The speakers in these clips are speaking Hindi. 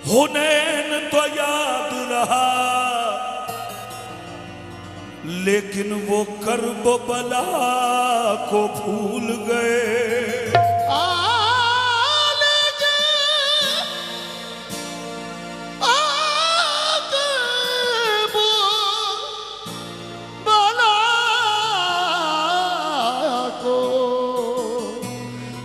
हुनैन तो याद रहा, लेकिन वो करबला को भूल गए।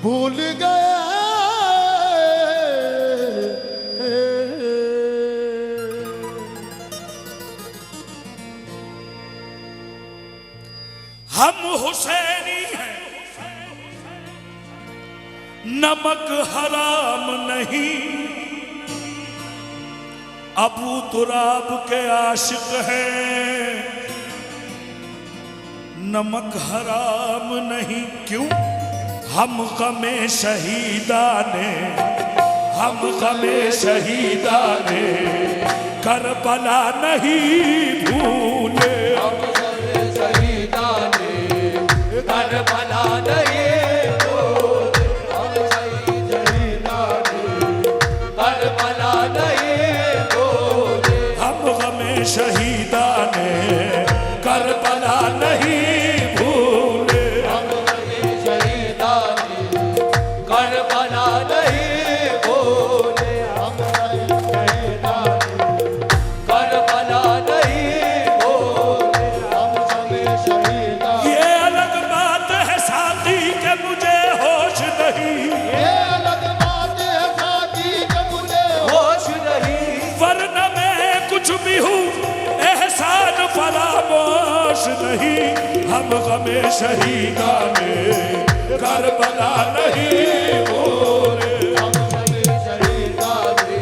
भूल गए। हम हुसैनी हैं, नमक हराम नहीं। अबू तुराब के आशिक हैं, नमक हराम नहीं। क्यों? हम गमे शहीदाने, हम गमे शहीदाने करबला नहीं भूले। हम गमे शहीदाने करबला नहीं भूले। हम शहीदाने करबला नहीं भूले। हम गमे शहीदाने करबला नहीं भूले। करबला नहीं भूले। हम करबला नहीं भूले। हम शहीदाने। ये अलग बात है साथी के मुझे होश नहीं। ये अलग बात है साथी के मुझे होश नहीं। वरना मैं कुछ भी हूँ एहसान फरामोश नहीं। हम गमे शहीदाने करबला नहीं भूले। हम शहीदाने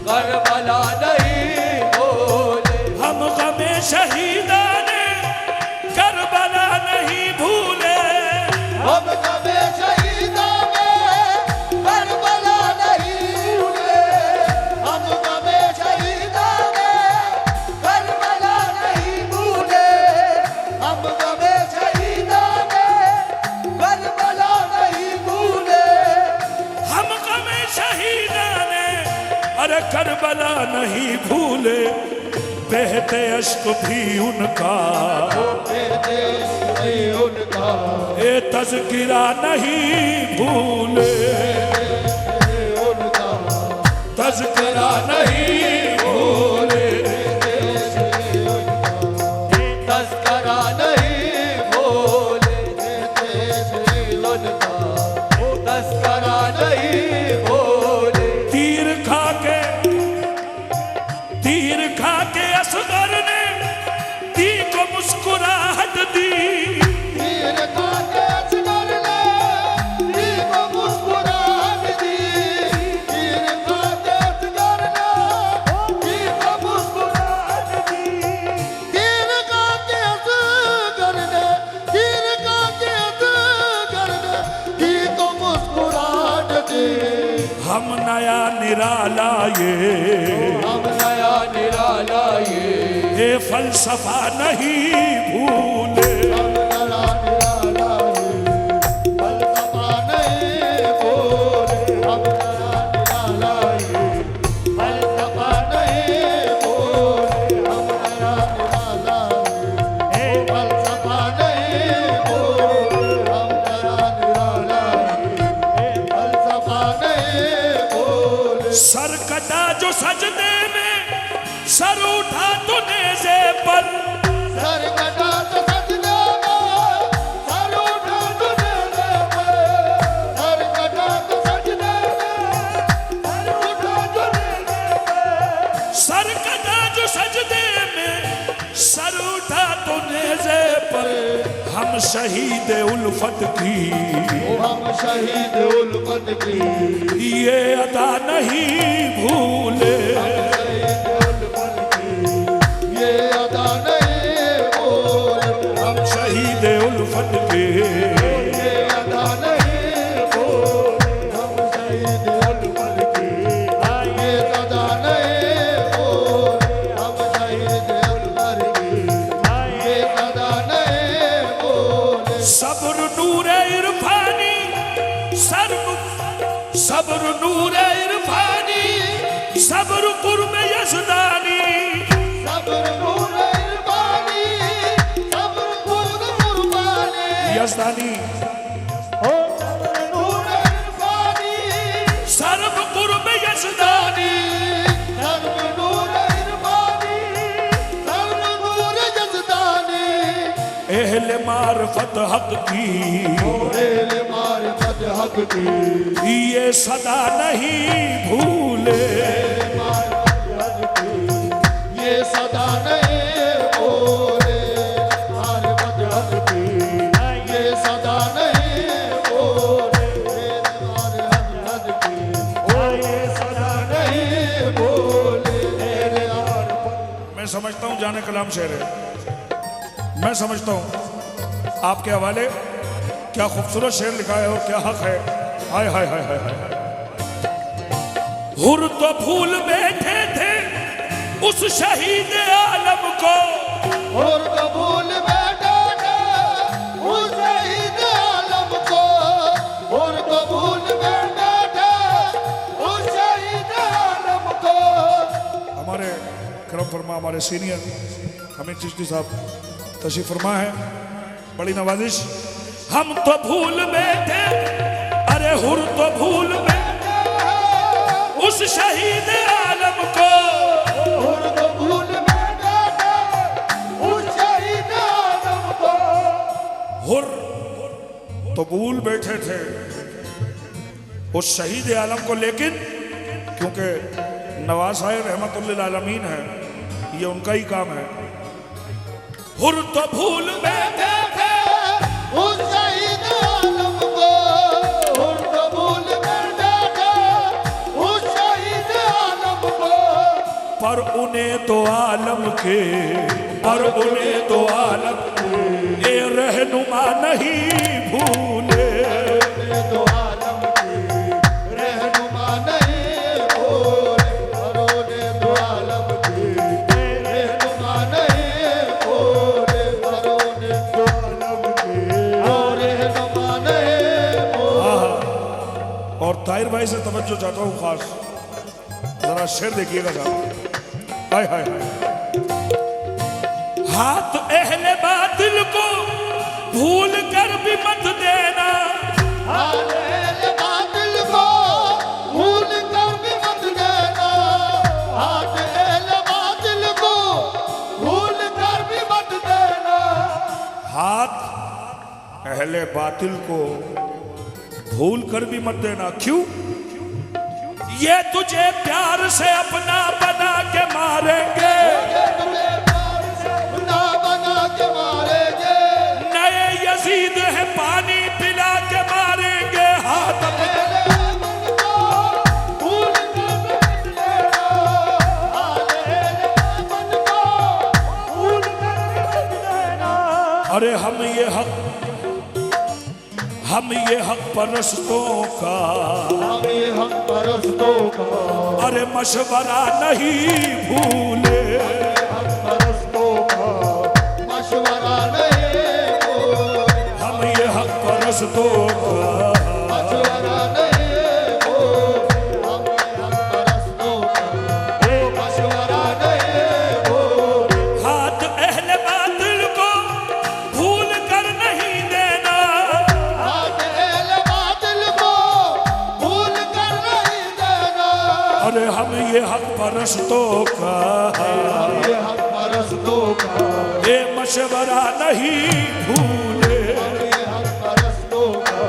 करबला नहीं भूले। हम गमे शहीदाने करबला नहीं भूले। हम गमे शहीदाने करबला नहीं भूले। हम गमे शहीदाने करबला नहीं भूले। हम गमे शहीदाने करबला नहीं भूले। हम गमे शहीदाने अरे करबला नहीं भूले। बहते अश्क भी उनका उनका ए तज़किरा नहीं भूले। उनका तज़किरा नहीं भूले। तज़किरा नहीं भूले। उनका तज़किरा नहीं भूले। तीर खा के असगर ने दी को मुस्कुराहट दी। तीर खा के असगर ने दी को मुस्कुराहट दी। तीर खा के असगर ने दी को मुस्कुराहट दी। तीर का के असगर ने तीर का के असगर ने दी को मुस्कुराहट दी। हम नया निराला ये हम नया निराला ये फलसफा नहीं भूले। हम नया निराला फलसफा नहीं भूले। हम नया निराला फलसफा नहीं भूले। हम नया निराला फलसफा नहीं भूले। हम नया निराला फलसफा नहीं भूले। सर कटा जो सजदे में, सर उठा तो नेज़े पर। सर कटा तो सजदे में, सर उठा तो नेज़े पर। सर कटा तो सजदे में, सर उठा तो नेज़े पर। सर कटा जो सजदे में, सर उठा तो नेज़े पर। हम शहीद उल्फत की हम शहीद उल्फत की ये अदा नहीं भूले। ये अदा नहीं भूले। हम शहीद उल्फत के ये अदा नहीं भूले। हम शहीद उल्फत की ये अदा नहीं भूले। हम शहीद उल्फत की ये अदा नहीं भूले। सब्र नूर इरफानी सब्र नूर इरफानी सब्र कुर्ब यज़दानी, सब्र नूर इरफानी, सब्र खुद कुर्बानी, यज़दानी ओ सब्र नूर इरफानी, सर्व कुर्ब यज़दानी, सब्र नूर इरफानी, सब्र नूर यज़दानी, एहले मारफत हक की एल मारिफत हक की, ये सदा नहीं भूले, ये सदा नहीं बोले, मारिफत हक की, ये सदा नहीं बोले, मारिफत हक की, ये सदा नहीं बोले। मैं समझता हूँ जाने कलाम शेर है, मैं समझता हूँ आपके हवाले क्या खूबसूरत शेर लिखा है और क्या हक है। हाय हाय हाय हाय हाय। हुर तो भूल बैठे थे उस शहीद आलम को, और कबूल बैठा था उस शहीद आलम को, और कबूल बैठा था उस शहीद आलम को। हमारे करम फरमा हमारे सीनियर हमीद चिश्ती साहब तशरीफ फरमा है, बड़ी नवाजिश। हम तो भूल बैठे, अरे हुर तो भूल बैठे उस शहीद आलम को, और कबूल बैठा था उस शहीद आलम को। हुर तो भूल बैठे थे उस शहीद आलम को, लेकिन क्योंकि नवाज साहब रहमतुल्लिल आलमीन है, ये उनका ही काम है। हुर तो भूल बैठे थे उस शहीद आलम को, और कबूल बैठा था उस शहीद आलम को। पर उन्हें तो आलम के, पर उन्हें तो आलम के ये रहनुमा नहीं भूले, तो आलम की रहनुमा नहीं बोले, परोने तो आलम की रहनुमा नहीं बोले, परोने तो आलम की रहनुमा नहीं बोले। और ताहिर भाई से तवज्जो चाहता हूँ खास, जरा शेर देखिएगा साहब। हाय हाय हाय। हाथ अहले बातिल को भूल कर भी मत देना, हालेल बातिल को भूल कर भी मत देना, हालेल बातिल को भूल कर भी मत देना। हाथ अहले बातिल को भूल कर भी मत देना। क्यों? ये तुझे प्यार से अपना बना के मारेंगे, ना बना के मारेंगे, नए यजीद है पानी पिला के मारेंगे। हाथ भूल कर भी मत देना, हालेल मन को भूल कर भी मत देना। अरे हम ये हक परस्तों का, हम ये हक परस्तों का, अरे मशवरा नहीं भूले, हक परस्तों का मशवरा नहीं बोले, हम ये हक परस्तों का, मशवरा नहीं बोले, हम ये हक परस्तों का मशवरा नहीं बोले। हाथ अहले बातिल को भूल कर नहीं देना, हालेल बातिल को भूल कर नहीं देना, अरे हम ये हक परस्तों का ये हक परस्तों का ये मशवरा नहीं भूले। ये हक परस्तों का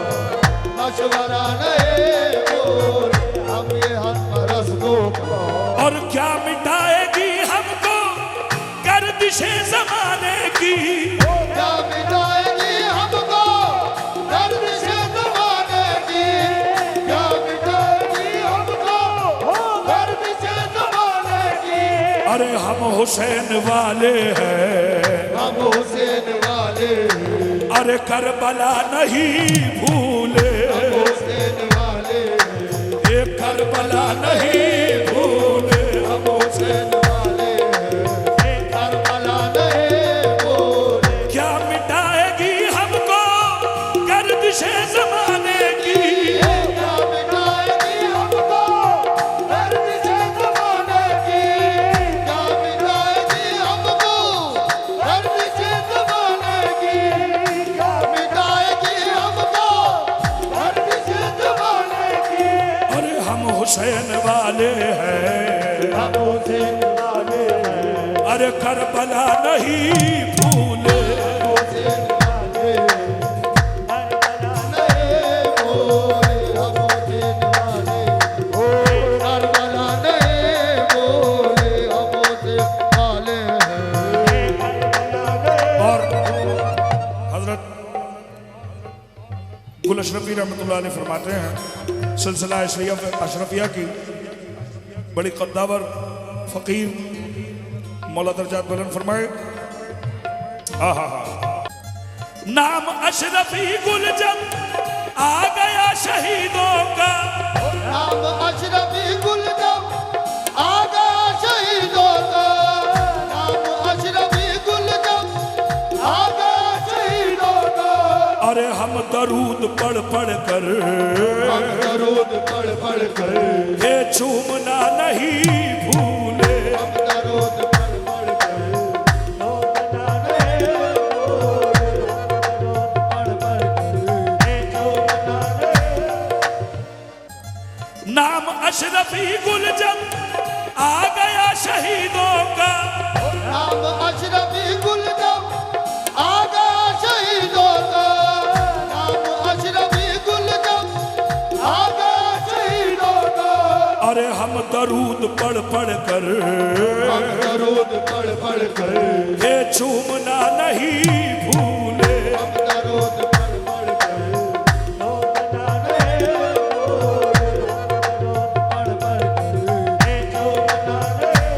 मशवरा नहीं बोले, हम ये हक परस्तों का। और क्या मिटाएगी हमको गर्दिशे जमाने की, क्या मिटाएगी हमको गर्दिशे ज़माने की, क्या मिटाएगी हमको गर्दिशे ज़माने की। अरे हम हुसैन वाले हैं, हम हुसैन वाले, अरे करबला नहीं भूले, हुसैन वाले, ये करबला नहीं भूले। हम हुसैन वाले, करबला नहीं बोले। क्या मिटाएगी हमको गर्दिशे जमाने की, क्या मिटाएगी हमको गर्दिशे ज़माने हुसैन वाले हैं, हम हुसैन वाले हैं, अरे करबला नहीं भूले। हुसैन वाले करबला नहीं भूले, हम हुसैन वाले ओ करबला नहीं भूले, हम हुसैन वाले हैं, करबला नहीं। और हजरत गुल अशरफी रहमतुल्लाह अलैह फरमाते हैं, सिलसिला अशरफिया की बड़ी कद्दावर फ़कीर मौला दर्जात बुलंद फरमाए। आहा हा, नाम अशरफी गुल जब आ गया शहीदों का, नाम अशरफी गुल जब आ गया शहीदों का, नाम अशरफी गुल जब आ गया शहीदों का, अरे हम दरूद पढ़ पढ़ कर, हम दरूद पढ़ पढ़ कर, ये चूमना नहीं भूले। हम दरूद पढ़ पढ़ कर, चूमना नहीं भूले, पढ़ पढ़ कर, चूमना नहीं। नाम अशरफी गुल जब आ गया शहीदों का, नाम अशरफी गुल जब आ गया शहीदों का, नाम अशरफी गुल जब आ गया शहीदों का, अरे हम दरूद पढ़ पढ़ कर, हम दरूद पढ़ पढ़ कर, ये चूमना नहीं भूले। हम दरूद पढ़ पढ़ कर, चूमना नहीं भूले, पढ़ पढ़ कर, चूमना नहीं।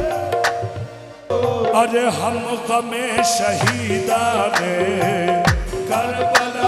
अरे हम गमे शहीदा ने करबला